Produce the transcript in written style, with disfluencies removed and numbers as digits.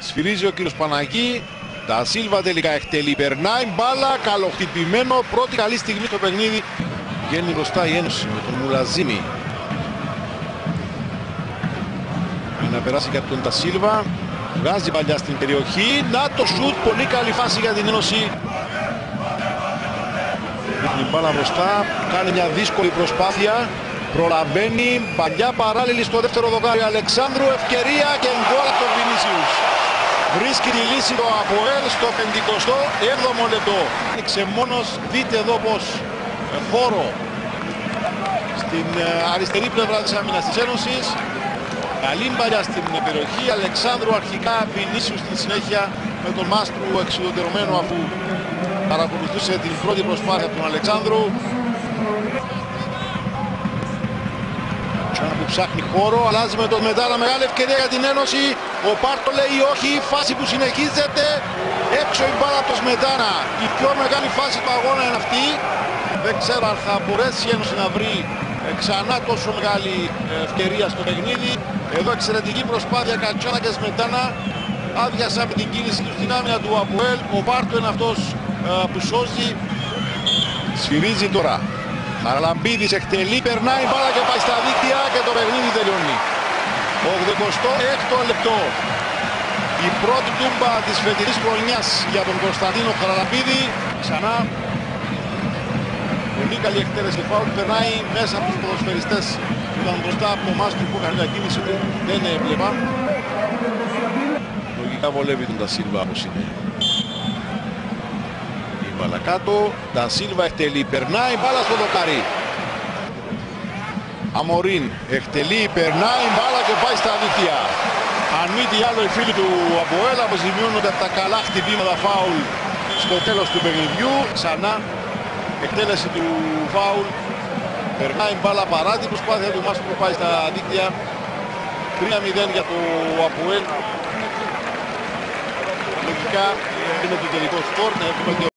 Σφυρίζει ο κύριος Παναγή. Τα Σίλβα τελικά εκτελεί. Περνάει μπάλα, καλοχτυπημένο. Πρώτη καλή στιγμή στο παιχνίδι. Βγαίνει μπροστά η Ένωση με τον Μουλαζίμι. Να περάσει και από τον Τασίλβα. Βγάζει παλιά στην περιοχή. Να το σουτ. Πολύ καλή φάση για την Ένωση. Ρίχνει μπάλα μπροστά. Κάνει μια δύσκολη προσπάθεια. Προλαβαίνει. Παλιά παράλληλη στο δεύτερο δοκάρι Αλεξάνδρου. Ευκαιρία και γκολ από τον Βινίσιους. Βρίσκει τη λύση το ΑΠΟΕΛ στο 57ο λεπτό. Άνοιξε μόνος. Δείτε εδώ πως χώρο στην αριστερή πλευρά της άμυνας της Ένωσης. Καλή μπαλιά στην περιοχή. Αλεξάνδρου αρχικά, Βινίσιους στη συνέχεια με τον Μάστρου εξουδετερωμένο αφού παρακολουθούσε την πρώτη προσπάθεια του Αλεξάνδρου. Τσάνα που ψάχνει χώρο, αλλάζει με τον Μετάνα, μεγάλη ευκαιρία για την Ένωση. Ο Πάρτο λέει όχι, φάση που συνεχίζεται. Έξω η μπάλα από τον Σμετάνα. Η πιο μεγάλη φάση του αγώνα είναι αυτή. Δεν ξέρω αν θα μπορέσει η Ένωση να βρει ξανά τόσο μεγάλη ευκαιρία στο παιχνίδι. Εδώ εξαιρετική προσπάθεια Κατσάνα και Σμετάνα. Άδειασα με την κίνηση του στην άμυνα του ΑΠΟΕΛ. Ο Πάρτο είναι αυτός που σώζει. Σφυρίζει τώρα. Χαραλαμπίδης εκτελεί, περνάει μπάλα και πάει στα δίκτυα και το παιχνίδι τελειώνει. 86ο λεπτό. Η πρώτη τούμπα της φετινής χρονιάς για τον Κωνσταντίνο Χαραλαμπίδη. Ξανά. Πολύ καλή εκτέλεση φάουλ, περνάει μέσα από τους ποδοσφαιριστές που ήταν μπροστά από το Μάστρο που έκανε μια κίνηση που δεν έβλεπα. Λογικά βολεύει τον Τασίλβα όπως είναι. Η μπάλα κάτω, Τασίλβα εκτελεί, περνάει μπάλα στο δοκάρι. Αμορίν εκτελεί, περνάει μπάλα και πάει στα δίκτυα. Αν μη τι άλλο οι φίλοι του ΑΠΟΕΛ αποζημιώνονται από τα καλά χτυπήματα φάουλ στο τέλος του παιχνιδιού. Ξανά εκτέλεση του φάουλ. Περνάει μπάλα παρά την προσπάθεια του Μάστρου που πάει στα δίκτυα. 3-0 για το ΑΠΟΕΛ. Λογικά είναι το τελικό σκορ.